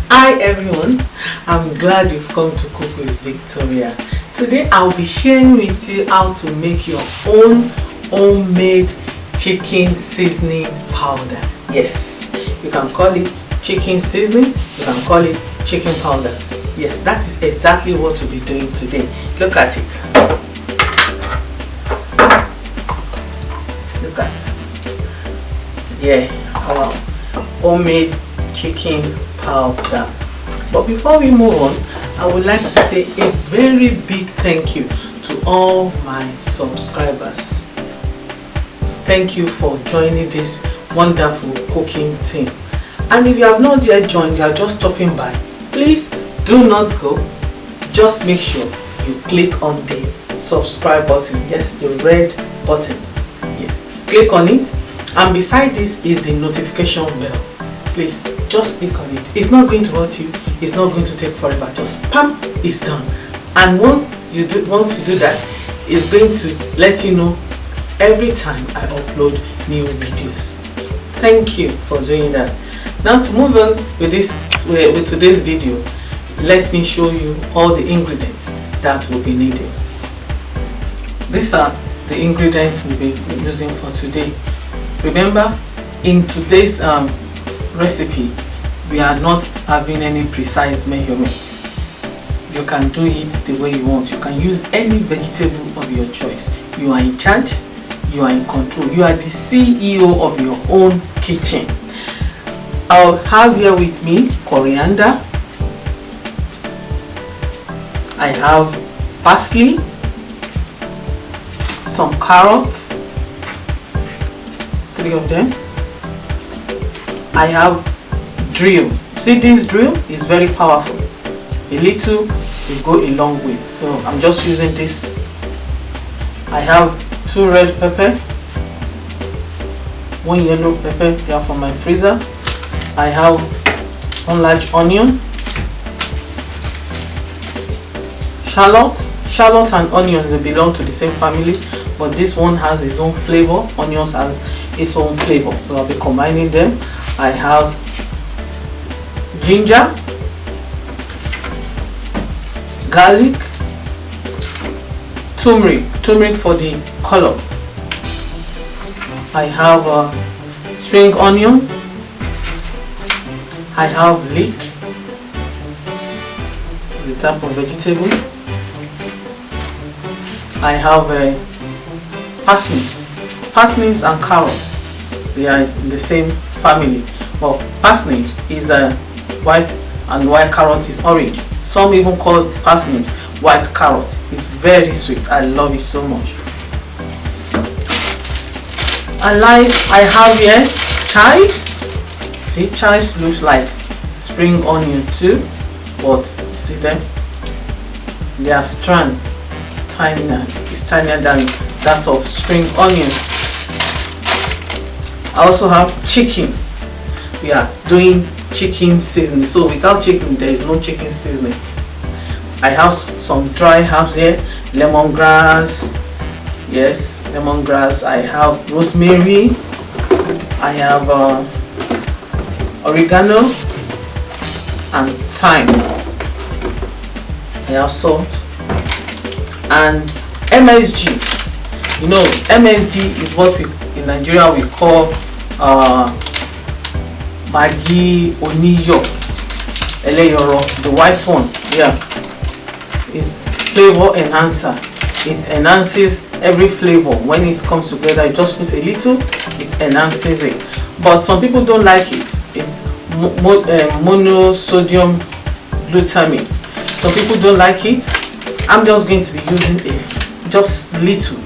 Hi everyone, I'm glad you've come to Cook with Victoria. Today I'll be sharing with you how to make your own homemade chicken seasoning powder. Yes, you can call it chicken seasoning, you can call it chicken powder. Yes, that is exactly what we'll be doing today. Look at it. Look at. Yeah, our homemade chicken powder. But before we move on, I would like to say a very big thank you to all my subscribers. Thank you for joining this wonderful cooking team. And if you have not yet joined, you are just stopping by, please do not go. Just make sure you click on the subscribe button. Yes, the red button. Yeah. Click on it, and beside this is the notification bell. Please just click on it. It's not going to hurt you, it's not going to take forever. Just pam, it's done. And once you do that, it's going to let you know every time I upload new videos. Thank you for doing that. Now to move on with today's video, let me show you all the ingredients that we'll be needing. These are the ingredients we'll be using for today. Remember, in today's recipe, we are not having any precise measurements. You can do it the way you want. You can use any vegetable of your choice. You are in charge, you are in control, you are the CEO of your own kitchen. I'll have here with me coriander, I have parsley, some carrots, 3 of them. I have drill. See, this drill is very powerful. A little will go a long way. So I'm just using this. I have 2 red pepper, 1 yellow pepper. They are from my freezer. I have 1 large onion, shallots and onions, they belong to the same family, but this one has its own flavor. Onions has its own flavor, so I'll be combining them. I have ginger, garlic, turmeric for the color. I have spring onion, I have leek, the type of vegetable. I have parsnips and carrots. They are in the same family. Well, parsnips is white and white carrot is orange. Some even call parsnips white carrot. It's very sweet. I love it so much. I have here chives. See, chives looks like spring onion too, but see them? They are strand tinier. It's tinier than that of spring onion. I also have chicken. We are doing chicken seasoning, so without chicken there is no chicken seasoning. I have some dry herbs here, lemongrass. Yes, lemongrass. I have rosemary. I have oregano and thyme. I have salt and MSG. You know, MSG is what we in Nigeria we call Maggi Oniyo Eleyoro, the white one. Yeah, it's flavor enhancer. It enhances every flavor. When it comes together, you just put a little, it enhances it. But some people don't like it. It's monosodium glutamate. Some people don't like it. I'm just going to be using just little.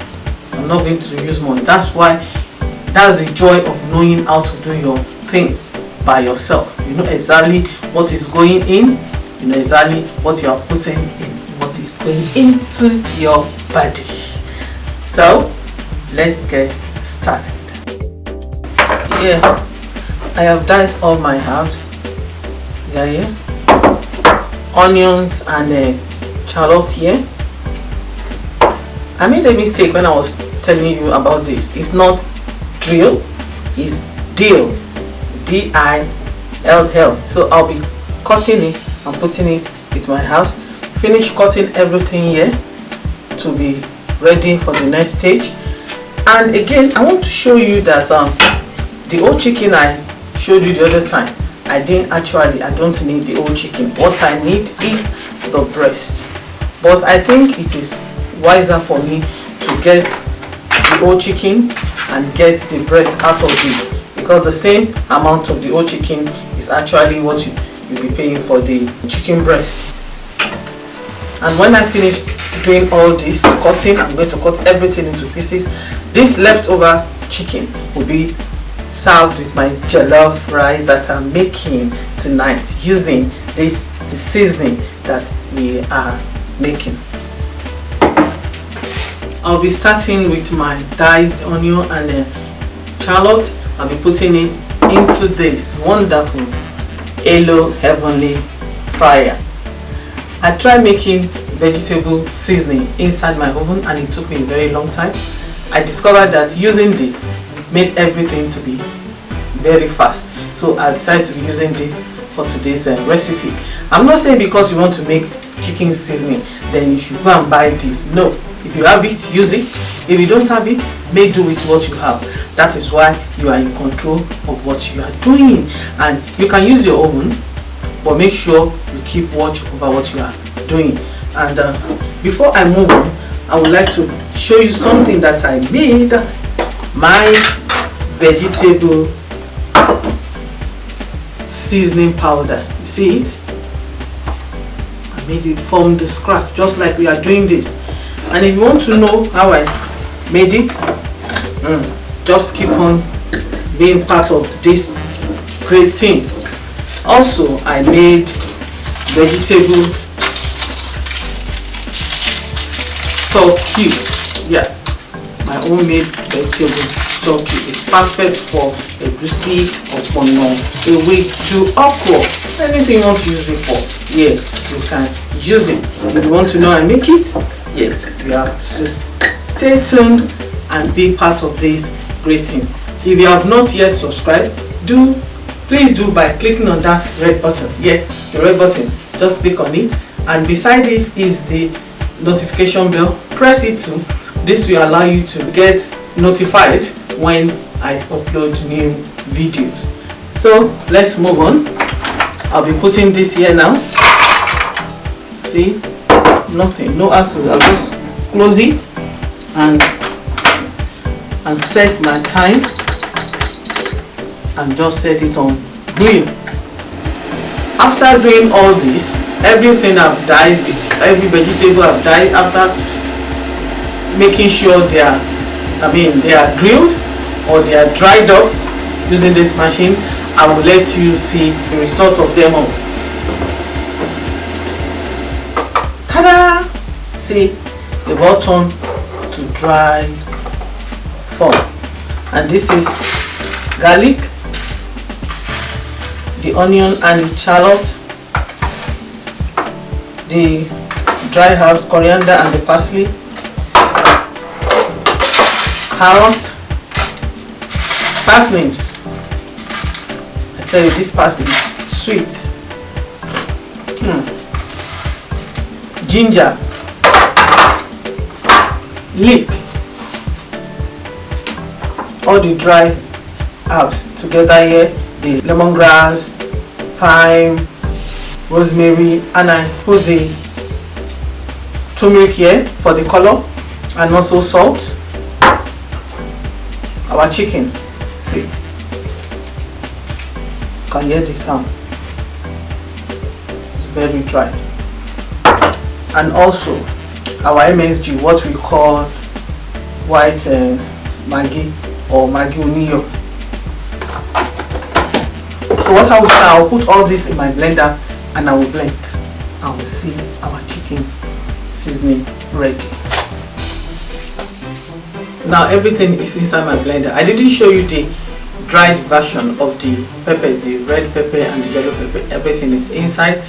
I'm not going to use more. That's the joy of knowing how to do your things by yourself. You know exactly what is going in, you know exactly what you are putting in, what is going into your body. So let's get started. Yeah, I have diced all my herbs. Yeah. Onions and shallots here. I made a mistake when I was telling you about this. It's not drill, it's dill. D-I-L-L. So I'll be cutting it and putting it with my house. Finish cutting everything here to be ready for the next stage. And again, I want to show you that the whole chicken I showed you the other time, I don't need the whole chicken. What I need is the breast. But I think it is wiser for me to get the whole chicken and get the breast out of it, because the same amount of the whole chicken is actually what you'll be paying for the chicken breast. And when I finish doing all this cutting, I'm going to cut everything into pieces. This leftover chicken will be served with my jollof rice that I'm making tonight using this seasoning that we are making. I'll be starting with my diced onion and shallot. I'll be putting it into this wonderful yellow heavenly fryer. I tried making vegetable seasoning inside my oven and it took me a very long time. I discovered that using this made everything to be very fast, so I decided to be using this for today's recipe. I'm not saying because you want to make chicken seasoning then you should go and buy this. No, if you have it, use it. If you don't have it, make do with what you have. That is why you are in control of what you are doing. And you can use your oven, but make sure you keep watch over what you are doing. And before I move on, I would like to show you something that I made. My vegetable seasoning powder. You see it? I made it from the scratch, just like we are doing this. And if you want to know how I made it, just keep on being part of this great thing. Also, I made vegetable stock cube. Yeah, my homemade vegetable stock cube is perfect for egusi, ogbono, ewe, to okra, anything you want to use it for. Yeah, you can use it. If you want to know how I make it, yeah, you have to stay tuned and be part of this great thing. If you have not yet subscribed, please do by clicking on that red button. Yeah, the red button, just click on it, and beside it is the notification bell. Press it too. This will allow you to get notified when I upload new videos. So let's move on. I'll be putting this here now. See, nothing, no hassle. I'll just close it and set my time and just set it on grill. After doing all this, everything I've diced, every vegetable I've diced, after making sure they are grilled or they are dried up using this machine, I will let you see the result of them all. Ta-da! See, they've all turned to dried form. And this is garlic, the onion and shallot, the dry herbs, coriander and the parsley, carrot, parsnips. I tell you, this parsley is sweet. Ginger, leek, all the dry herbs together here, the lemongrass, thyme, rosemary, and I put the turmeric here for the color, and also salt. Our chicken, see, you can hear the sound, it's very dry. And also our MSG, what we call white Maggi or Maggi Uniyo. So what I will do, I will put all this in my blender and I will blend. I will see our chicken seasoning ready. Now everything is inside my blender. I didn't show you the dried version of the peppers, the red pepper and the yellow pepper. Everything is inside.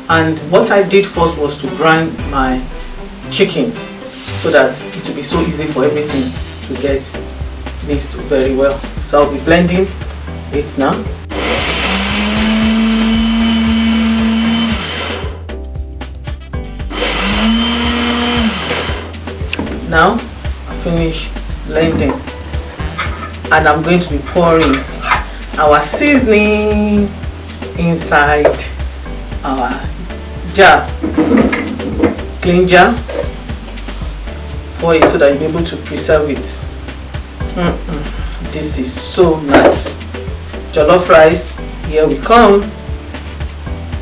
And what I did first was to grind my chicken so that it will be so easy for everything to get mixed very well. So I'll be blending it now. finish blending, and I'm going to be pouring our seasoning inside our jar, clean jar. Pour it so that you'll be able to preserve it. This is so nice. Jollof rice, here we come.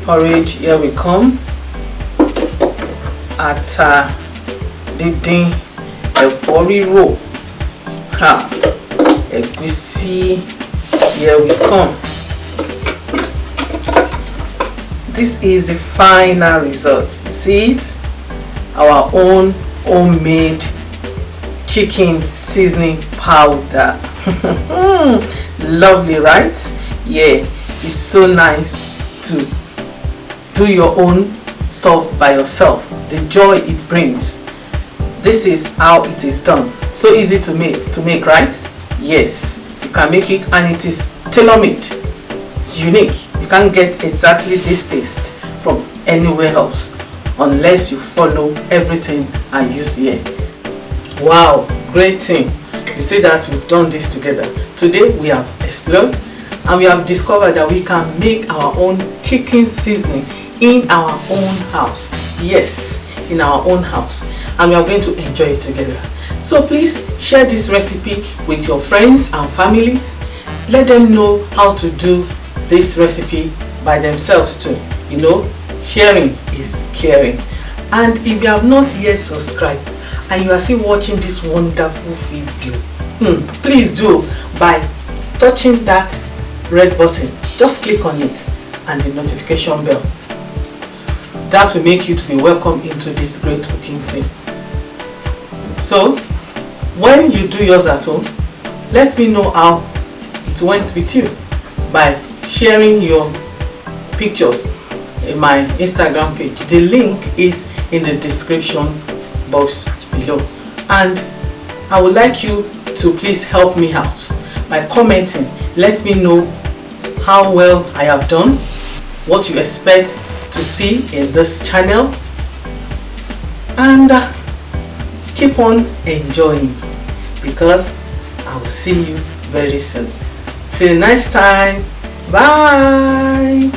Porridge, here we come. Ata díndín, ẹ̀fọ́ rírò, ẹ̀gúsí, here we come. This is the final result. You see it? Our own homemade chicken seasoning powder. Lovely, right? Yeah, it's so nice to do your own stuff by yourself. The joy it brings. This is how it is done. So easy to make, right? Yes, you can make it, and it is tailor-made. It's unique. You can't get exactly this taste from anywhere else unless you follow everything I use here. Wow, great thing. You see that we've done this together. Today we have explored and we have discovered that we can make our own chicken seasoning in our own house. Yes, in our own house, and we are going to enjoy it together. So please share this recipe with your friends and families. Let them know how to do this recipe by themselves too. You know, sharing is caring. And if you have not yet subscribed and you are still watching this wonderful video, please do by touching that red button. Just click on it and the notification bell. That will make you to be welcome into this great cooking team. So when you do yours at home, let me know how it went with you by sharing your pictures in my Instagram page. The link is in the description box below, and I would like you to please help me out by commenting. Let me know how well I have done, what you expect to see in this channel, and keep on enjoying, because I will see you very soon. Till next time, bye.